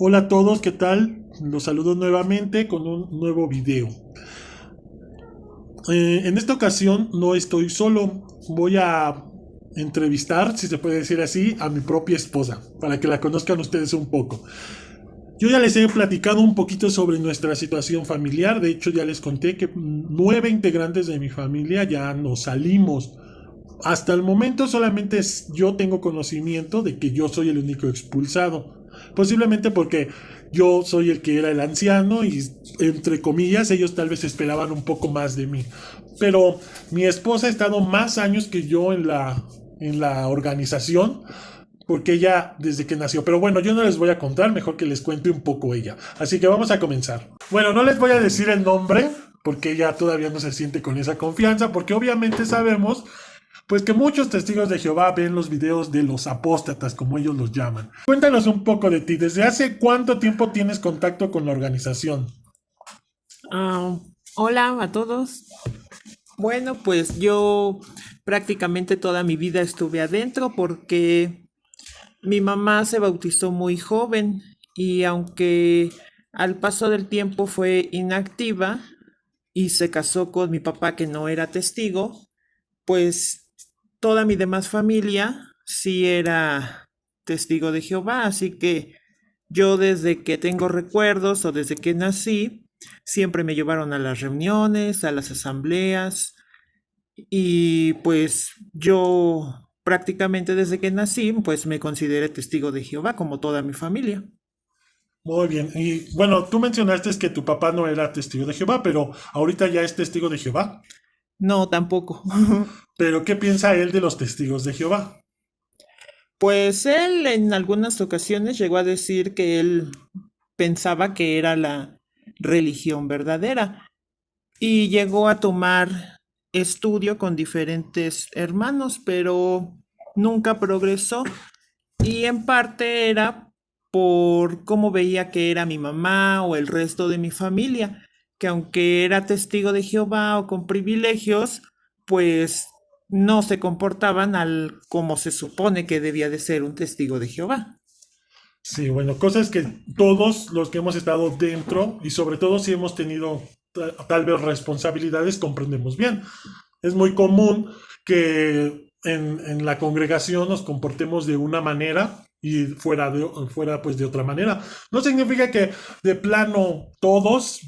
Hola a todos, ¿qué tal? Los saludo nuevamente con un nuevo video. En esta ocasión no estoy solo, voy a entrevistar, si se puede decir así, a mi propia esposa, para que la conozcan ustedes un poco. Yo ya les he platicado un poquito sobre nuestra situación familiar, de hecho ya les conté que 9 integrantes de mi familia ya nos salimos. Hasta el momento solamente yo tengo conocimiento de que yo soy el único expulsado. Posiblemente porque yo soy el que era el anciano y entre comillas ellos tal vez esperaban un poco más de mí. Pero mi esposa ha estado más años que yo en la organización porque ella desde que nació. Pero bueno, yo no les voy a contar, mejor que les cuente un poco ella. Así que vamos a comenzar. Bueno, no les voy a decir el nombre porque ella todavía no se siente con esa confianza porque obviamente sabemos pues que muchos testigos de Jehová ven los videos de los apóstatas, como ellos los llaman. Cuéntanos un poco de ti. ¿Desde hace cuánto tiempo tienes contacto con la organización? Ah, Hola a todos. Bueno, pues yo prácticamente toda mi vida estuve adentro porque mi mamá se bautizó muy joven y aunque al paso del tiempo fue inactiva y se casó con mi papá que no era testigo, pues toda mi demás familia sí era testigo de Jehová, así que yo desde que tengo recuerdos o desde que nací, siempre me llevaron a las reuniones, a las asambleas y pues yo prácticamente desde que nací, pues me consideré testigo de Jehová como toda mi familia. Muy bien. Y bueno, tú mencionaste que tu papá no era testigo de Jehová, pero ahorita ya es testigo de Jehová. No, tampoco. Pero ¿qué piensa él de los testigos de Jehová? Pues él en algunas ocasiones llegó a decir que él pensaba que era la religión verdadera y llegó a tomar estudio con diferentes hermanos, pero nunca progresó y en parte era por cómo veía que era mi mamá o el resto de mi familia, que aunque era testigo de Jehová o con privilegios, pues no se comportaban al como se supone que debía de ser un testigo de Jehová. Sí, bueno, cosas que todos los que hemos estado dentro y sobre todo si hemos tenido tal vez responsabilidades comprendemos bien. Es muy común que en la congregación nos comportemos de una manera y fuera pues de otra manera. No significa que de plano todos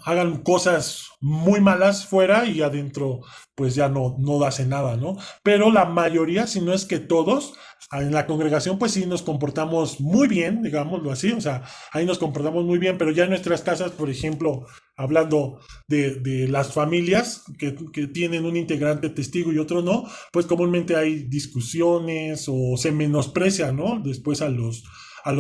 hagan cosas muy malas fuera y adentro pues ya no hacen nada, ¿no? Pero la mayoría, si no es que todos, en la congregación pues sí nos comportamos muy bien, digámoslo así, o sea, ahí nos comportamos muy bien, pero ya en nuestras casas, por ejemplo, hablando de las familias que tienen un integrante testigo y otro no, pues comúnmente hay discusiones o se menosprecia, ¿no? Después a los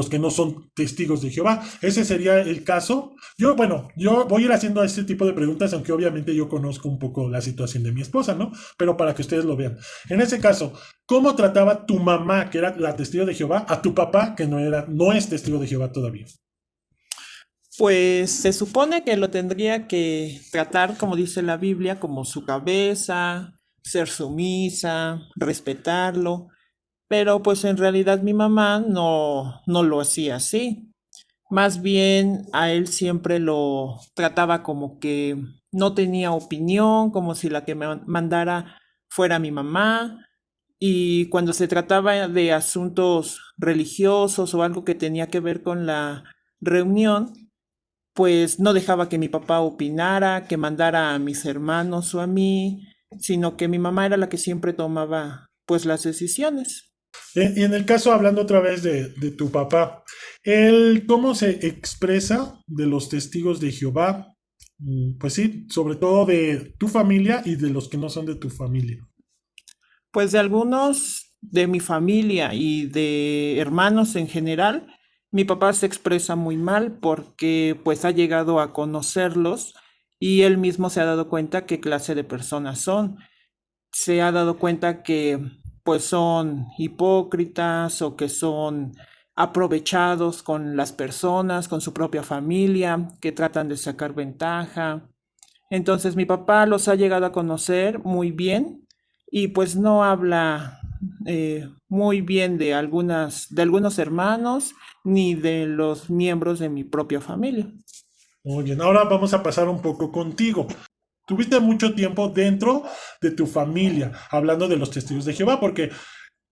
que no son testigos de Jehová. Ese sería el caso. Yo voy a ir haciendo este tipo de preguntas, aunque obviamente yo conozco un poco la situación de mi esposa, ¿no? Pero para que ustedes lo vean. En ese caso, ¿cómo trataba tu mamá, que era la testigo de Jehová, a tu papá, que no es testigo de Jehová todavía? Pues se supone que lo tendría que tratar, como dice la Biblia, como su cabeza, ser sumisa, respetarlo, pero pues en realidad mi mamá no lo hacía así. Más bien a él siempre lo trataba como que no tenía opinión, como si la que me mandara fuera mi mamá. Y cuando se trataba de asuntos religiosos o algo que tenía que ver con la reunión, pues no dejaba que mi papá opinara, que mandara a mis hermanos o a mí, sino que mi mamá era la que siempre tomaba pues las decisiones. Y en el caso, hablando otra vez de tu papá, él, ¿cómo se expresa de los testigos de Jehová? Pues sí, sobre todo de tu familia y de los que no son de tu familia. Pues de algunos de mi familia y de hermanos en general, mi papá se expresa muy mal porque pues ha llegado a conocerlos y él mismo se ha dado cuenta qué clase de personas son. Se ha dado cuenta que pues son hipócritas o que son aprovechados con las personas, con su propia familia, que tratan de sacar ventaja. Entonces mi papá los ha llegado a conocer muy bien y pues no habla muy bien de algunos hermanos ni de los miembros de mi propia familia. Muy bien, ahora vamos a pasar un poco contigo. Tuviste mucho tiempo dentro de tu familia, hablando de los testigos de Jehová, porque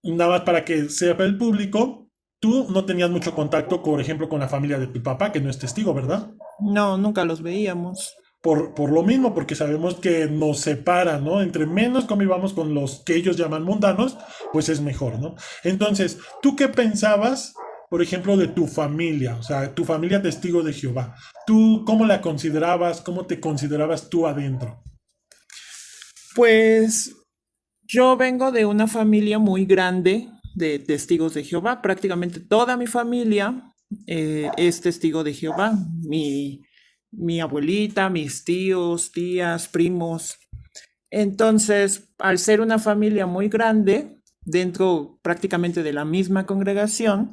nada más para que sepa el público, tú no tenías mucho contacto, por ejemplo, con la familia de tu papá, que no es testigo, ¿verdad? No, nunca los veíamos. Por lo mismo, porque sabemos que nos separa, ¿no? Entre menos convivamos con los que ellos llaman mundanos, pues es mejor, ¿no? Entonces, ¿tú qué pensabas, por ejemplo, de tu familia? O sea, tu familia testigo de Jehová. ¿Tú cómo la considerabas? ¿Cómo te considerabas tú adentro? Pues yo vengo de una familia muy grande de testigos de Jehová. Prácticamente toda mi familia es testigo de Jehová. Mi abuelita, mis tíos, tías, primos. Entonces, al ser una familia muy grande, dentro prácticamente de la misma congregación,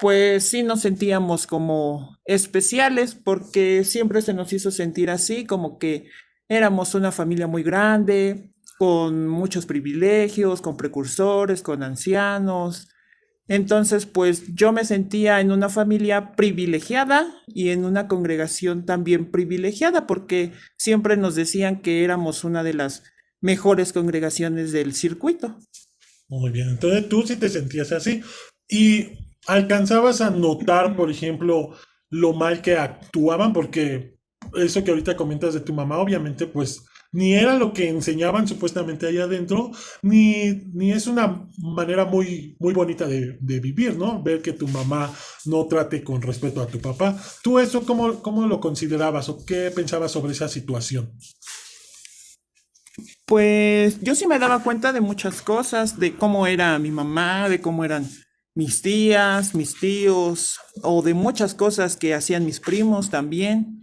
pues sí nos sentíamos como especiales porque siempre se nos hizo sentir así, como que éramos una familia muy grande, con muchos privilegios, con precursores, con ancianos. Entonces, pues yo me sentía en una familia privilegiada y en una congregación también privilegiada porque siempre nos decían que éramos una de las mejores congregaciones del circuito. Muy bien, entonces tú sí te sentías así. ¿Y alcanzabas a notar, por ejemplo, lo mal que actuaban? Porque eso que ahorita comentas de tu mamá, obviamente, pues ni era lo que enseñaban supuestamente ahí adentro, ni es una manera muy bonita de vivir, ¿no? Ver que tu mamá no trate con respeto a tu papá. ¿Tú eso cómo lo considerabas o qué pensabas sobre esa situación? Pues yo sí me daba cuenta de muchas cosas, de cómo era mi mamá, de cómo eran mis tías, mis tíos, o de muchas cosas que hacían mis primos también.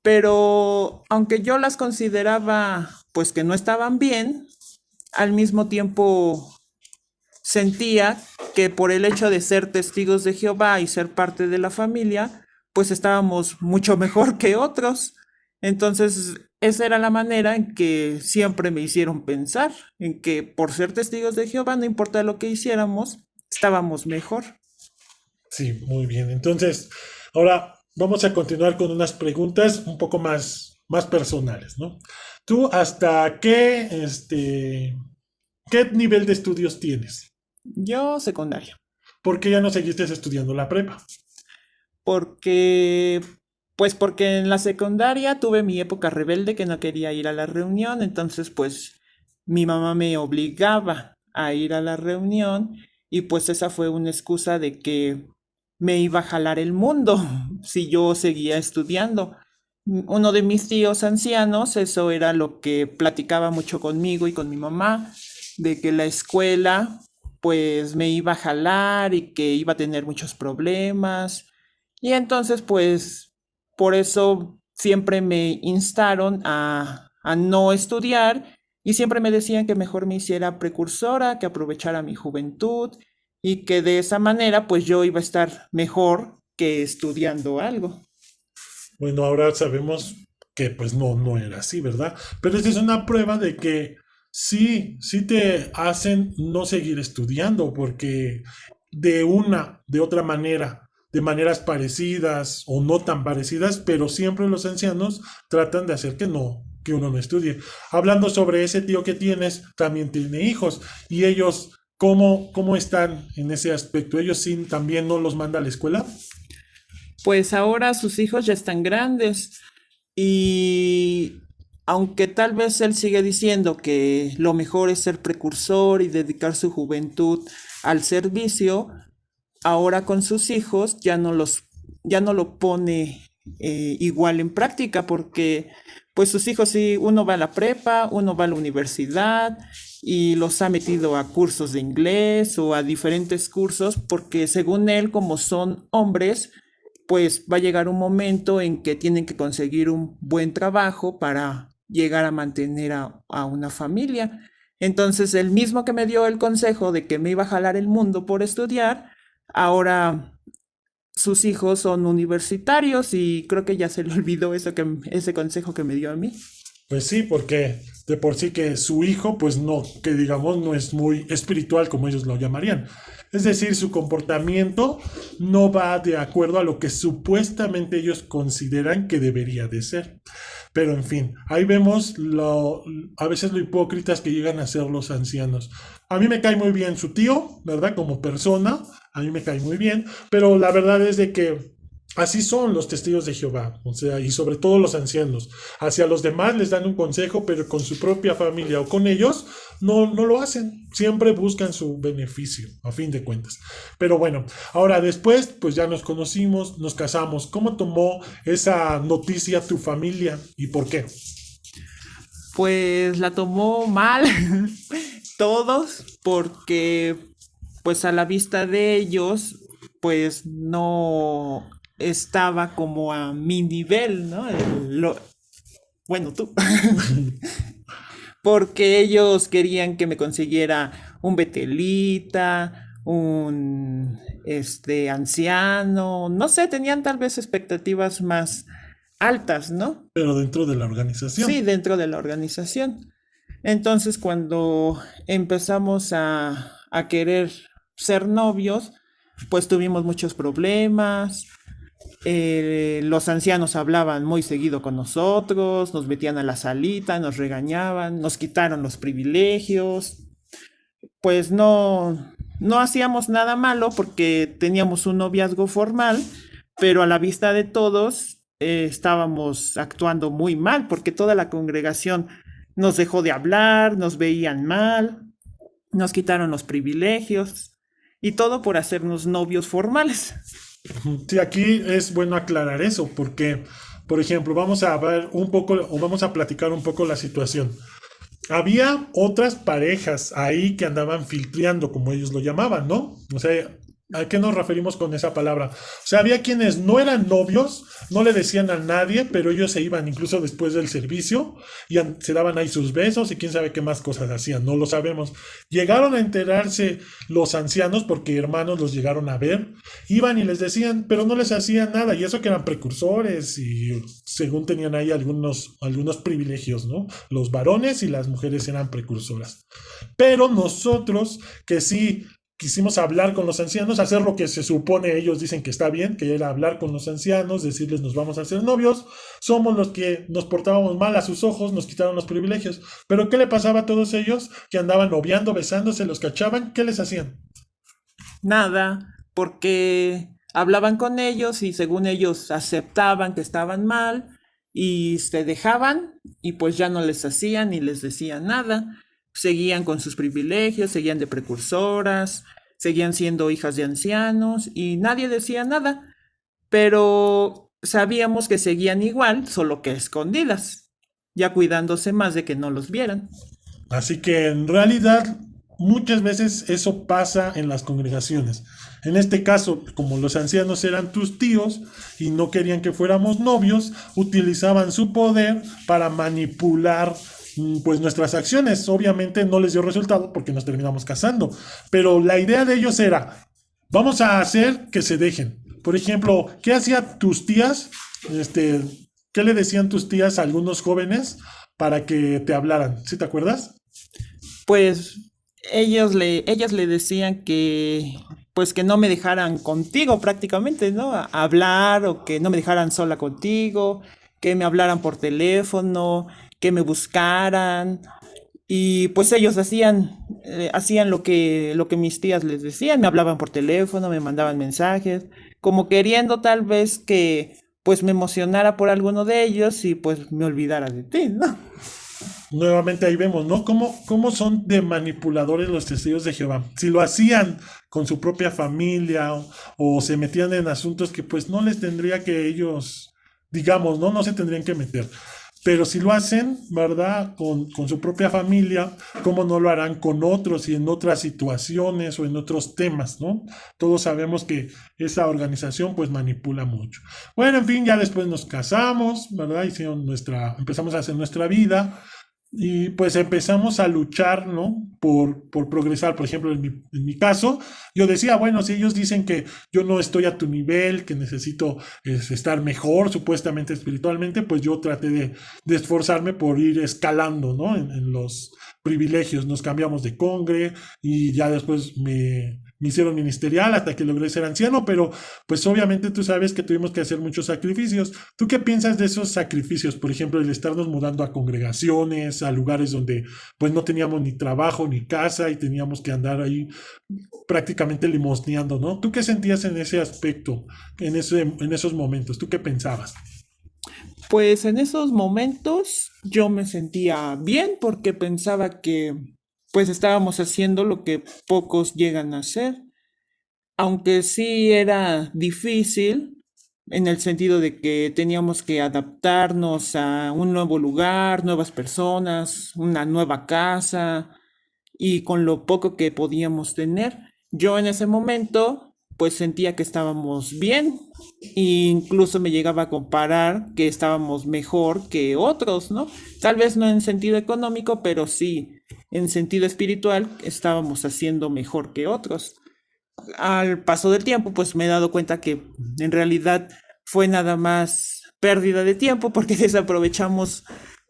Pero aunque yo las consideraba pues que no estaban bien, al mismo tiempo sentía que por el hecho de ser testigos de Jehová y ser parte de la familia, pues estábamos mucho mejor que otros. Entonces, esa era la manera en que siempre me hicieron pensar, en que por ser testigos de Jehová, no importa lo que hiciéramos, estábamos mejor. Sí, muy bien. Entonces, ahora vamos a continuar con unas preguntas un poco más personales, ¿no? ¿Tú hasta qué nivel de estudios tienes? Yo secundaria, ¿Por qué ya no seguiste estudiando la prepa? porque porque en la secundaria tuve mi época rebelde que no quería ir a la reunión, entonces pues mi mamá me obligaba a ir a la reunión y pues esa fue una excusa de que me iba a jalar el mundo si yo seguía estudiando. Uno de mis tíos ancianos, eso era lo que platicaba mucho conmigo y con mi mamá, de que la escuela pues me iba a jalar y que iba a tener muchos problemas. Y entonces pues por eso siempre me instaron a no estudiar y siempre me decían que mejor me hiciera precursora, que aprovechara mi juventud y que de esa manera pues yo iba a estar mejor que estudiando algo. Bueno, ahora sabemos que pues no era así, ¿verdad? Pero esta es una prueba de que sí te hacen no seguir estudiando, porque de otra manera, de maneras parecidas o no tan parecidas, pero siempre los ancianos tratan de hacer que uno no estudie. Hablando sobre ese tío que tienes, también tiene hijos, y ellos, ¿cómo están en ese aspecto? ¿Ellos sí también no los manda a la escuela? Pues ahora sus hijos ya están grandes y aunque tal vez él sigue diciendo que lo mejor es ser precursor y dedicar su juventud al servicio, ahora con sus hijos ya no lo pone igual en práctica porque pues sus hijos sí, uno va a la prepa, uno va a la universidad y los ha metido a cursos de inglés o a diferentes cursos porque según él como son hombres pues va a llegar un momento en que tienen que conseguir un buen trabajo para llegar a mantener a una familia. Entonces, el mismo que me dio el consejo de que me iba a jalar el mundo por estudiar, ahora sus hijos son universitarios y creo que ya se le olvidó ese consejo que me dio a mí. Pues sí, porque de por sí que su hijo, pues no, que digamos no es muy espiritual como ellos lo llamarían. Es decir, su comportamiento no va de acuerdo a lo que supuestamente ellos consideran que debería de ser. Pero en fin, ahí vemos a veces lo hipócritas que llegan a ser los ancianos. A mí me cae muy bien su tío, ¿verdad? Como persona, a mí me cae muy bien, pero la verdad es de que así son los testigos de Jehová, o sea, y sobre todo los ancianos. Hacia los demás les dan un consejo, pero con su propia familia o con ellos no lo hacen. Siempre buscan su beneficio, a fin de cuentas. Pero bueno, ahora después, pues ya nos conocimos, nos casamos. ¿Cómo tomó esa noticia tu familia y por qué? Pues la tomó mal todos porque pues a la vista de ellos pues no estaba como a mi nivel, ¿no? Bueno, tú. Porque ellos querían que me consiguiera un Betelita, un anciano, no sé, tenían tal vez expectativas más altas, ¿no? Pero dentro de la Sí, organización. dentro de la organización. Entonces, cuando empezamos a querer ser novios, pues tuvimos muchos problemas. Los ancianos hablaban muy seguido con nosotros, nos metían a la salita, nos regañaban, nos quitaron los privilegios. Pues no hacíamos nada malo porque teníamos un noviazgo formal, pero a la vista de todos estábamos actuando muy mal porque toda la congregación nos dejó de hablar, nos veían mal, nos quitaron los privilegios y todo por hacernos novios formales. Sí, aquí es bueno aclarar eso, porque, por ejemplo, vamos a ver un poco o vamos a platicar un poco la situación. Había otras parejas ahí que andaban filtreando, como ellos lo llamaban, ¿no? O sea, ¿a qué nos referimos con esa palabra? O sea, había quienes no eran novios, no le decían a nadie, pero ellos se iban incluso después del servicio y se daban ahí sus besos y quién sabe qué más cosas hacían, no lo sabemos. Llegaron a enterarse los ancianos porque hermanos los llegaron a ver, iban y les decían, pero no les hacían nada, y eso que eran precursores y según tenían ahí algunos privilegios, ¿no? Los varones y las mujeres eran precursoras. Pero nosotros, que sí quisimos hablar con los ancianos, hacer lo que se supone ellos dicen que está bien, que era hablar con los ancianos, decirles nos vamos a hacer novios, somos los que nos portábamos mal a sus ojos, nos quitaron los privilegios. Pero ¿qué le pasaba a todos ellos que andaban noviando, besándose, los cachaban? ¿Qué les hacían? Nada, porque hablaban con ellos y según ellos aceptaban que estaban mal y se dejaban y pues ya no les hacían ni les decían nada. Seguían con sus privilegios, seguían de precursoras, seguían siendo hijas de ancianos y nadie decía nada, pero sabíamos que seguían igual, solo que escondidas, ya cuidándose más de que no los vieran. Así que en realidad muchas veces eso pasa en las congregaciones. En este caso, como los ancianos eran tus tíos y no querían que fuéramos novios, utilizaban su poder para manipular pues nuestras acciones. Obviamente no les dio resultado porque nos terminamos casando, pero la idea de ellos era, vamos a hacer que se dejen. Por ejemplo, ¿qué hacían tus tías? Este, ¿Qué le decían tus tías a algunos jóvenes para que te hablaran? ¿Sí te acuerdas? Pues ellas le decían que pues que no me dejaran contigo prácticamente, ¿no? A hablar o que no me dejaran sola contigo, que me hablaran por teléfono, que me buscaran. Y pues ellos hacían lo que mis tías les decían, me hablaban por teléfono, me mandaban mensajes, como queriendo tal vez que pues me emocionara por alguno de ellos y pues me olvidara de ti, ¿no? Nuevamente ahí vemos, ¿no? ¿Cómo son de manipuladores los testigos de Jehová? Si lo hacían con su propia familia o se metían en asuntos que pues no les tendría que ellos, digamos, ¿no? No se tendrían que meter. Pero si lo hacen, ¿verdad? Con su propia familia, ¿cómo no lo harán con otros y en otras situaciones o en otros temas, ¿no? Todos sabemos que esa organización pues manipula mucho. Bueno, en fin, ya después nos casamos, ¿verdad? Empezamos a hacer nuestra vida. y pues empezamos a luchar, ¿no? Por progresar. Por ejemplo, en mi caso, yo decía, bueno, si ellos dicen que yo no estoy a tu nivel, que necesito estar mejor, supuestamente espiritualmente, pues yo traté de esforzarme por ir escalando, ¿no? En los privilegios. Nos cambiamos de congre y ya después me hicieron ministerial hasta que logré ser anciano, pero pues obviamente tú sabes que tuvimos que hacer muchos sacrificios. ¿Tú qué piensas de esos sacrificios? Por ejemplo, el estarnos mudando a congregaciones, a lugares donde pues no teníamos ni trabajo ni casa y teníamos que andar ahí prácticamente limosneando, ¿no? ¿Tú qué sentías en ese aspecto, en esos momentos? ¿Tú qué pensabas? Pues en esos momentos yo me sentía bien porque pensaba que pues estábamos haciendo lo que pocos llegan a hacer, aunque sí era difícil en el sentido de que teníamos que adaptarnos a un nuevo lugar, nuevas personas, una nueva casa y con lo poco que podíamos tener. Yo en ese momento pues sentía que estábamos bien e incluso me llegaba a comparar que estábamos mejor que otros, ¿no? Tal vez no en sentido económico, pero sí en sentido espiritual estábamos haciendo mejor que otros. Al paso del tiempo, pues me he dado cuenta que en realidad fue nada más pérdida de tiempo porque desaprovechamos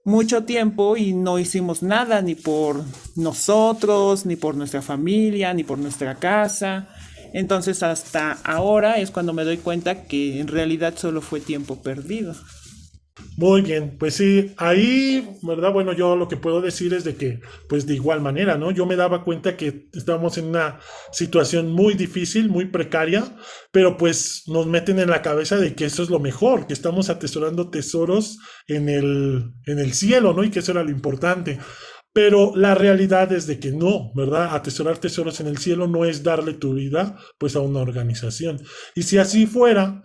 mucho tiempo y no hicimos nada ni por nosotros, ni por nuestra familia, ni por nuestra casa. Entonces hasta ahora es cuando me doy cuenta que en realidad solo fue tiempo perdido. Muy bien, pues sí, ahí, ¿verdad? Bueno, yo lo que puedo decir es de que, pues de igual manera, ¿no? Yo me daba cuenta que estábamos en una situación muy difícil, muy precaria, pero pues nos meten en la cabeza de que eso es lo mejor, que estamos atesorando tesoros en el cielo, ¿no? Y que eso era lo importante. Pero la realidad es de que no, ¿verdad? Atesorar tesoros en el cielo no es darle tu vida, pues, a una organización. Y si así fuera,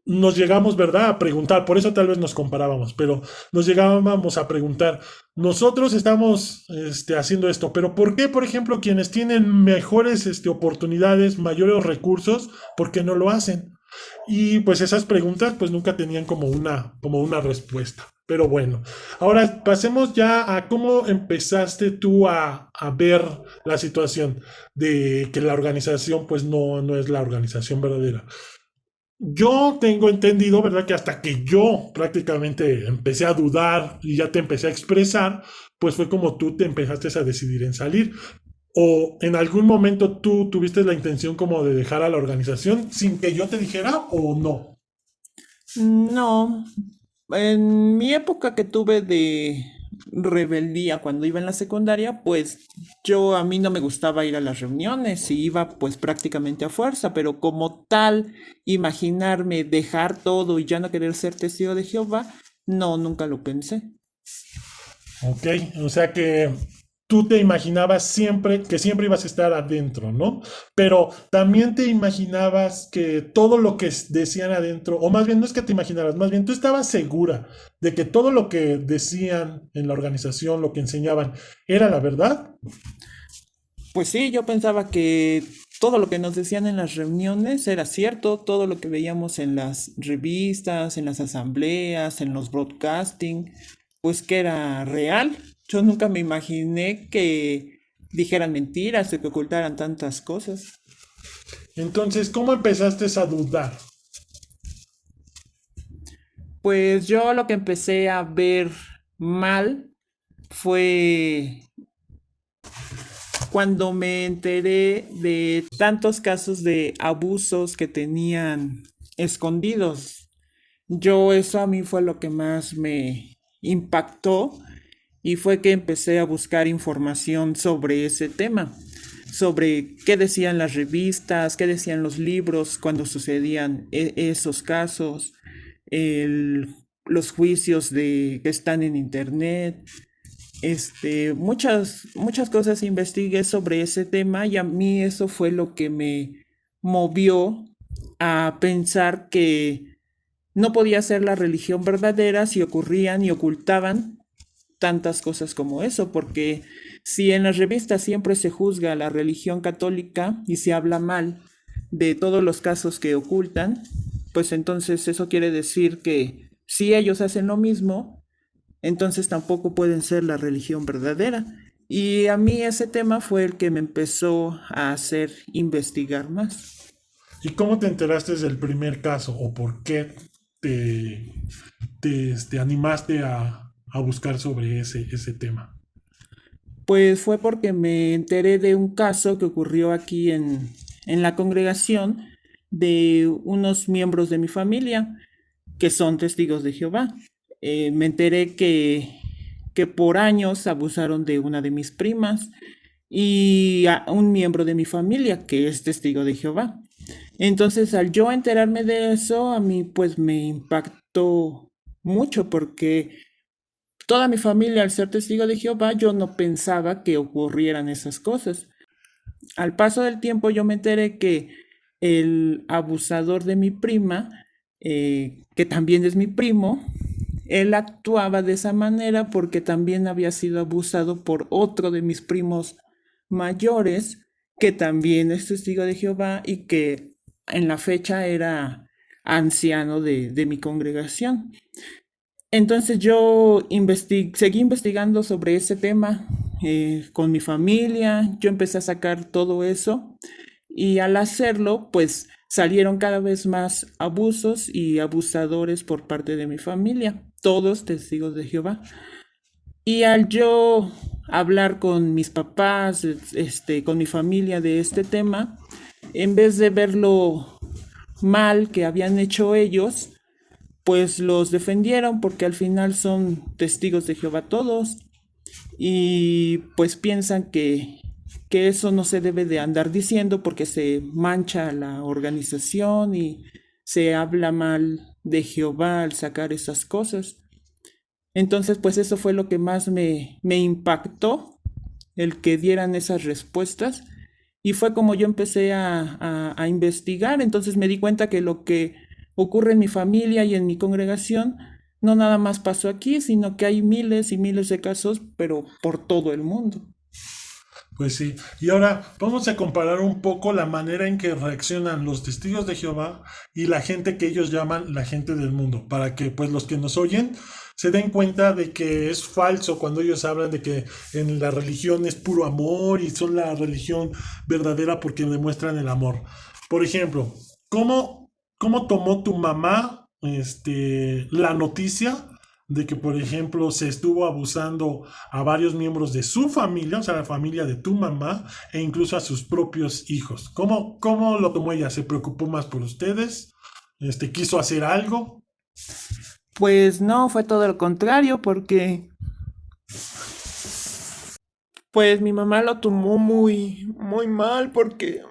nos llegamos, ¿verdad?, a preguntar, por eso tal vez nos comparábamos, pero nos llegábamos a preguntar, nosotros estamos haciendo esto, pero ¿por qué, por ejemplo, quienes tienen mejores oportunidades, mayores recursos, por qué no lo hacen? Y pues esas preguntas pues nunca tenían como una respuesta. Pero bueno, ahora pasemos ya a cómo empezaste tú a ver la situación de que la organización pues no es la organización verdadera. Yo tengo entendido, ¿verdad? Que hasta que yo prácticamente empecé a dudar y ya te empecé a expresar, pues fue como tú te empezaste a decidir en salir. ¿O en algún momento tú tuviste la intención como de dejar a la organización sin que yo te dijera o no? No, en mi época que tuve de rebeldía cuando iba en la secundaria, pues yo a mí no me gustaba ir a las reuniones y iba pues prácticamente a fuerza, pero como tal, imaginarme dejar todo y ya no querer ser testigo de Jehová, no, nunca lo pensé. Ok, o sea que tú te imaginabas siempre que siempre ibas a estar adentro, ¿no? Pero también te imaginabas que todo lo que decían adentro, o más bien no es que te imaginaras, más bien tú estabas segura de que todo lo que decían en la organización, lo que enseñaban, era la verdad. Pues sí, yo pensaba que todo lo que nos decían en las reuniones era cierto, todo lo que veíamos en las revistas, en las asambleas, en los broadcasting, pues que era real. Yo nunca me imaginé que dijeran mentiras o que ocultaran tantas cosas. Entonces, ¿cómo empezaste a dudar? Pues yo lo que empecé a ver mal fue cuando me enteré de tantos casos de abusos que tenían escondidos. Yo eso a mí fue lo que más me impactó y fue que empecé a buscar información sobre ese tema, sobre qué decían las revistas, qué decían los libros cuando sucedían esos casos, los juicios que están en internet, muchas cosas investigué sobre ese tema y a mí eso fue lo que me movió a pensar que no podía ser la religión verdadera si ocurrían y ocultaban tantas cosas como eso, porque si en las revistas siempre se juzga a la religión católica y se habla mal de todos los casos que ocultan, pues entonces eso quiere decir que si ellos hacen lo mismo, entonces tampoco pueden ser la religión verdadera. Y a mí ese tema fue el que me empezó a hacer investigar más. ¿Y cómo te enteraste del primer caso o por qué te, te animaste a buscar sobre ese tema? Pues fue porque me enteré de un caso que ocurrió aquí en la congregación de unos miembros de mi familia que son testigos de Jehová. Me enteré que por años abusaron de una de mis primas y a un miembro de mi familia que es testigo de Jehová. Entonces, al yo enterarme de eso, a mí pues me impactó mucho porque toda mi familia, al ser testigo de Jehová, yo no pensaba que ocurrieran esas cosas. Al paso del tiempo yo me enteré que el abusador de mi prima, que también es mi primo, él actuaba de esa manera porque también había sido abusado por otro de mis primos mayores, que también es testigo de Jehová y que en la fecha era anciano de mi congregación. Entonces yo seguí investigando sobre ese tema con mi familia, yo empecé a sacar todo eso y al hacerlo pues salieron cada vez más abusos y abusadores por parte de mi familia, todos testigos de Jehová. Y al yo hablar con mis papás, con mi familia de este tema, en vez de verlo mal que habían hecho ellos, pues los defendieron porque al final son testigos de Jehová todos y pues piensan que eso no se debe de andar diciendo porque se mancha la organización y se habla mal de Jehová al sacar esas cosas. Entonces pues eso fue lo que más me impactó, el que dieran esas respuestas y fue como yo empecé a investigar, entonces me di cuenta que lo que ocurre en mi familia y en mi congregación no nada más pasó aquí, sino que hay miles y miles de casos, pero por todo el mundo. Pues sí, y ahora vamos a comparar un poco la manera en que reaccionan los testigos de Jehová y la gente que ellos llaman la gente del mundo, para que pues los que nos oyen se den cuenta de que es falso cuando ellos hablan de que en la religión es puro amor y son la religión verdadera porque demuestran el amor. Por ejemplo, ¿cómo tomó tu mamá la noticia de que, por ejemplo, se estuvo abusando a varios miembros de su familia, o sea, la familia de tu mamá, e incluso a sus propios hijos? ¿Cómo lo tomó ella? ¿Se preocupó más por ustedes? ¿Quiso hacer algo? Pues no, fue todo lo contrario, porque pues mi mamá lo tomó muy mal, porque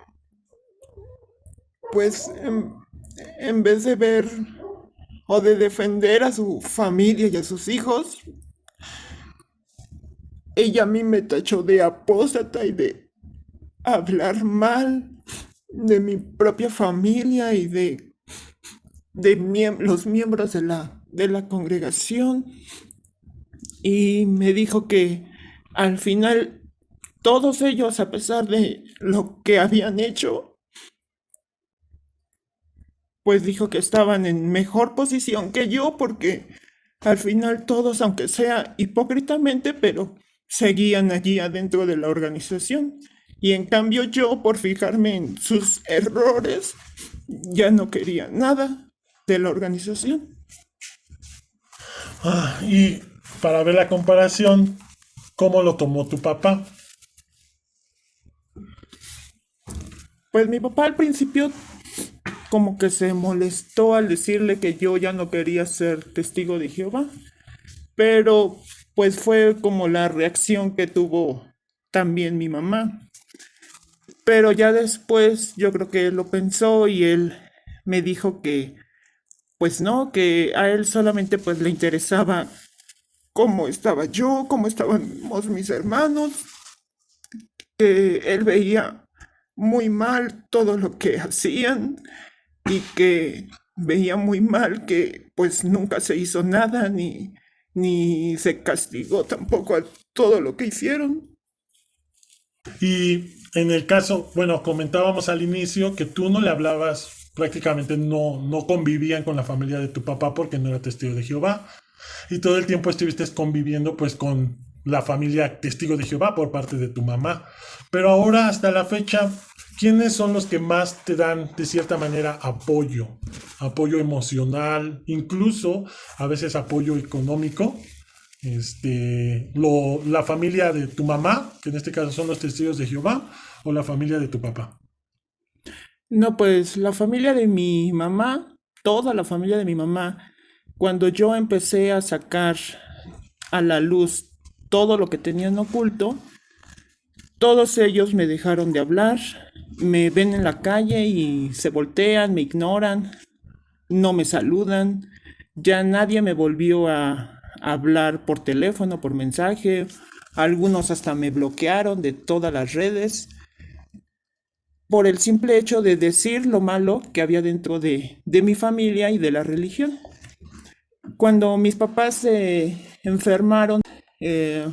pues en vez de ver o de defender a su familia y a sus hijos, ella a mí me tachó de apóstata y de hablar mal de mi propia familia y de los miembros de la congregación. Y me dijo que al final todos ellos, a pesar de lo que habían hecho, pues dijo que estaban en mejor posición que yo porque al final todos, aunque sea hipócritamente, pero seguían allí adentro de la organización. Y en cambio yo, por fijarme en sus errores, ya no quería nada de la organización. Y para ver la comparación, ¿cómo lo tomó tu papá? Pues mi papá al principio como que se molestó al decirle que yo ya no quería ser testigo de Jehová, pero pues fue como la reacción que tuvo también mi mamá. Pero ya después yo creo que él lo pensó y él me dijo que pues no, que a él solamente pues le interesaba cómo estaba yo, cómo estábamos mis hermanos, que él veía muy mal todo lo que hacían y que veía muy mal que pues nunca se hizo nada ni se castigó tampoco a todo lo que hicieron. Y en el caso, bueno, comentábamos al inicio que tú no le hablabas, prácticamente no convivían con la familia de tu papá porque no era testigo de Jehová. y todo el tiempo estuviste conviviendo pues con la familia Testigo de Jehová por parte de tu mamá. Pero ahora, hasta la fecha, ¿quiénes son los que más te dan de cierta manera apoyo? Apoyo emocional, incluso a veces apoyo económico. La familia de tu mamá, que en este caso son los testigos de Jehová, o la familia de tu papá. No, pues la familia de mi mamá, toda la familia de mi mamá, cuando yo empecé a sacar a la luz todo lo que tenían oculto, todos ellos me dejaron de hablar, me ven en la calle y se voltean, me ignoran, no me saludan, ya nadie me volvió a hablar por teléfono, por mensaje, algunos hasta me bloquearon de todas las redes por el simple hecho de decir lo malo que había dentro de mi familia y de la religión. Cuando mis papás se enfermaron, eh,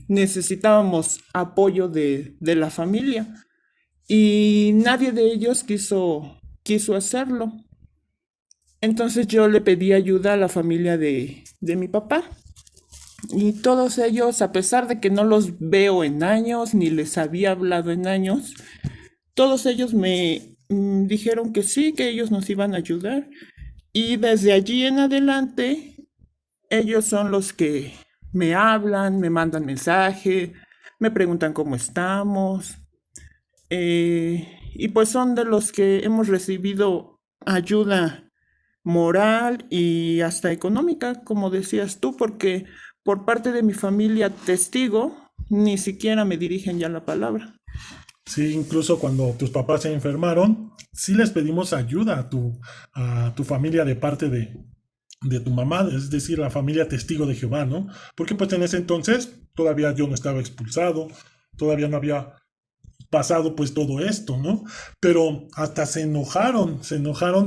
necesitábamos apoyo de la familia y nadie de ellos quiso hacerlo. Entonces yo le pedí ayuda a la familia de mi papá. Y todos ellos, a pesar de que no los veo en años, ni les había hablado en años, todos ellos me dijeron que sí, que ellos nos iban a ayudar. Y desde allí en adelante, ellos son los que me hablan, me mandan mensaje, me preguntan cómo estamos. Y pues son de los que hemos recibido ayuda moral y hasta económica, como decías tú, porque por parte de mi familia testigo, ni siquiera me dirigen ya la palabra. Sí, incluso cuando tus papás se enfermaron, sí les pedimos ayuda a tu familia de parte de tu mamá, es decir, la familia Testigo de Jehová, ¿no? Porque pues en ese entonces todavía yo no estaba expulsado, todavía no había pasado pues todo esto, ¿no? Pero hasta se enojaron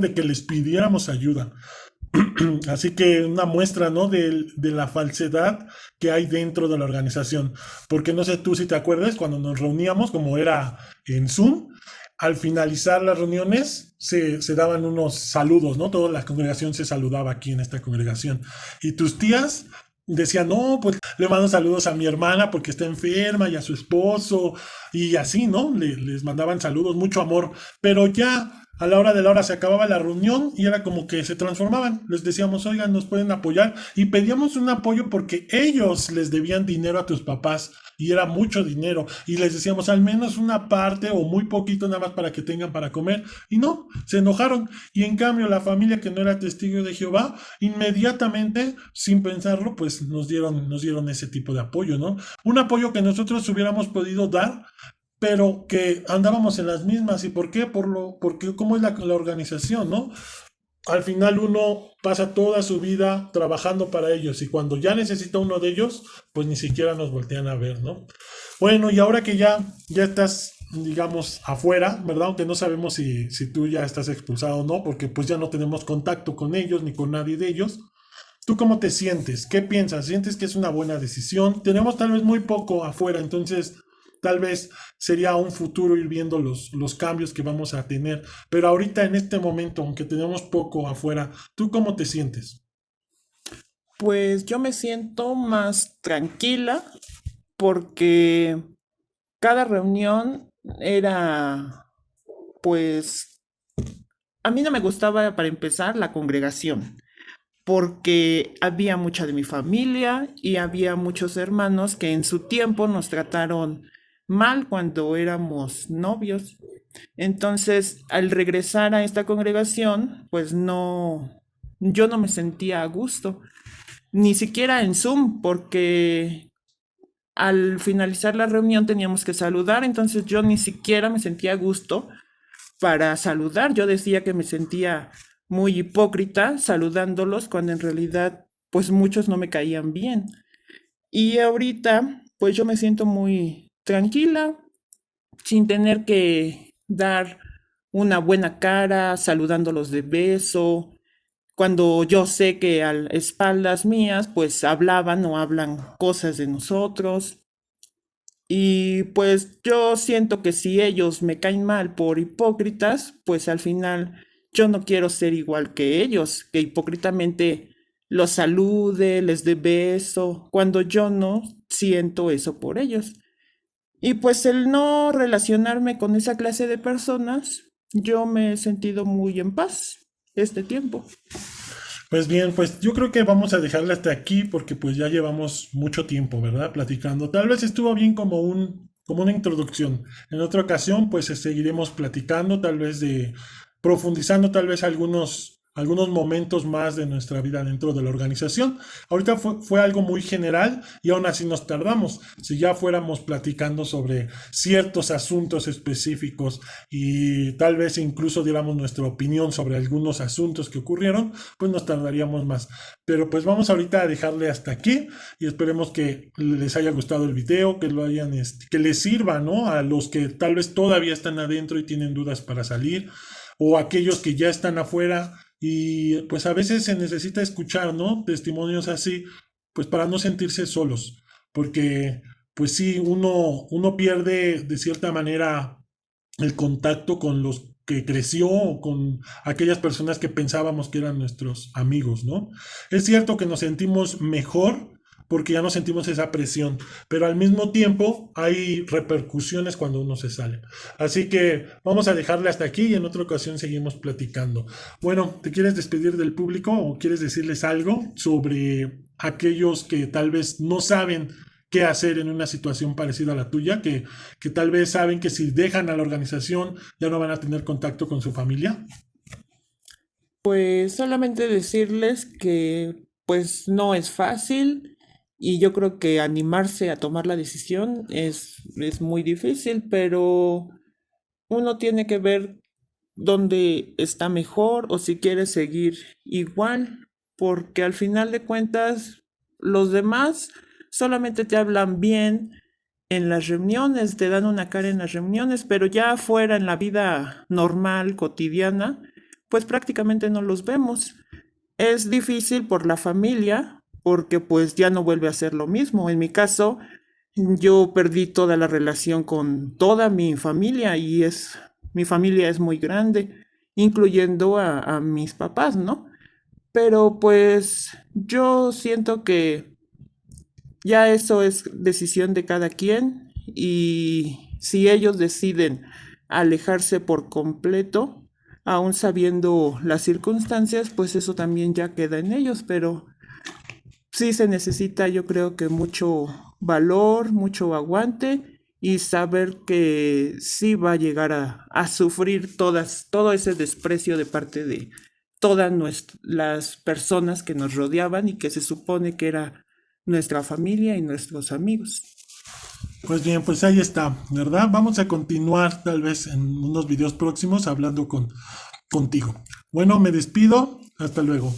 de que les pidiéramos ayuda. Así que una muestra, ¿no? De la falsedad que hay dentro de la organización. Porque no sé tú si te acuerdas, cuando nos reuníamos, como era en Zoom, al finalizar las reuniones se daban unos saludos, ¿no? Toda la congregación se saludaba aquí en esta congregación. Y tus tías decían, no, pues le mando saludos a mi hermana porque está enferma y a su esposo y así, ¿no? Les mandaban saludos, mucho amor, pero ya a la hora de la hora se acababa la reunión y era como que se transformaban. Les decíamos, oigan, nos pueden apoyar y pedíamos un apoyo porque ellos les debían dinero a tus papás y era mucho dinero y les decíamos al menos una parte o muy poquito nada más para que tengan para comer y no, se enojaron y en cambio la familia que no era testigo de Jehová inmediatamente sin pensarlo pues nos dieron ese tipo de apoyo, ¿no? Un apoyo que nosotros hubiéramos podido dar pero que andábamos en las mismas. ¿Y por qué? Porque cómo es la organización, ¿no? Al final uno pasa toda su vida trabajando para ellos y cuando ya necesita uno de ellos, pues ni siquiera nos voltean a ver, ¿no? Bueno, y ahora que ya estás, digamos, afuera, ¿verdad? Aunque no sabemos si tú ya estás expulsado o no, porque pues ya no tenemos contacto con ellos ni con nadie de ellos. ¿Tú cómo te sientes? ¿Qué piensas? ¿Sientes que es una buena decisión? Tenemos tal vez muy poco afuera, entonces tal vez sería un futuro ir viendo los cambios que vamos a tener. Pero ahorita en este momento, aunque tenemos poco afuera, ¿tú cómo te sientes? Pues yo me siento más tranquila porque cada reunión era, pues, a mí no me gustaba para empezar la congregación, porque había mucha de mi familia y había muchos hermanos que en su tiempo nos trataron mal cuando éramos novios. Entonces, al regresar a esta congregación, pues no, yo no me sentía a gusto, ni siquiera en Zoom, porque al finalizar la reunión teníamos que saludar, entonces yo ni siquiera me sentía a gusto para saludar. Yo decía que me sentía muy hipócrita saludándolos cuando en realidad pues muchos no me caían bien. Y ahorita pues yo me siento muy tranquila, sin tener que dar una buena cara, saludándolos de beso, cuando yo sé que a espaldas mías pues hablaban o hablan cosas de nosotros. Y pues yo siento que si ellos me caen mal por hipócritas, pues al final yo no quiero ser igual que ellos, que hipócritamente los salude, les dé beso, cuando yo no siento eso por ellos. Y pues el no relacionarme con esa clase de personas, yo me he sentido muy en paz este tiempo. Pues bien, pues yo creo que vamos a dejarla hasta aquí porque pues ya llevamos mucho tiempo, ¿verdad? Platicando. Tal vez estuvo bien como una introducción. En otra ocasión, pues seguiremos platicando, tal vez profundizando tal vez algunos momentos más de nuestra vida dentro de la organización. Ahorita fue algo muy general y aún así nos tardamos. Si ya fuéramos platicando sobre ciertos asuntos específicos y tal vez incluso diéramos nuestra opinión sobre algunos asuntos que ocurrieron, pues nos tardaríamos más. Pero pues vamos ahorita a dejarle hasta aquí y esperemos que les haya gustado el video, que les sirva, ¿no? A los que tal vez todavía están adentro y tienen dudas para salir, o aquellos que ya están afuera y pues a veces se necesita escuchar, ¿no? Testimonios así, pues para no sentirse solos, porque pues sí, uno pierde de cierta manera el contacto con los que creció o con aquellas personas que pensábamos que eran nuestros amigos, ¿no? Es cierto que nos sentimos mejor porque ya no sentimos esa presión, pero al mismo tiempo hay repercusiones cuando uno se sale. Así que vamos a dejarle hasta aquí y en otra ocasión seguimos platicando. Bueno, ¿te quieres despedir del público o quieres decirles algo sobre aquellos que tal vez no saben qué hacer en una situación parecida a la tuya, que tal vez saben que si dejan a la organización ya no van a tener contacto con su familia? Pues solamente decirles que pues no es fácil y yo creo que animarse a tomar la decisión es muy difícil, pero uno tiene que ver dónde está mejor o si quiere seguir igual, porque al final de cuentas los demás solamente te hablan bien en las reuniones, te dan una cara en las reuniones, pero ya afuera en la vida normal, cotidiana, pues prácticamente no los vemos. Es difícil por la familia, porque pues ya no vuelve a ser lo mismo. En mi caso, yo perdí toda la relación con toda mi familia y mi familia es muy grande, incluyendo a mis papás, ¿no? Pero pues yo siento que ya eso es decisión de cada quien y si ellos deciden alejarse por completo, aún sabiendo las circunstancias, pues eso también ya queda en ellos, pero sí se necesita, yo creo que mucho valor, mucho aguante y saber que sí va a llegar a sufrir todo ese desprecio de parte de todas las personas que nos rodeaban y que se supone que era nuestra familia y nuestros amigos. Pues bien, pues ahí está, ¿verdad? Vamos a continuar tal vez en unos videos próximos hablando contigo. Bueno, me despido. Hasta luego.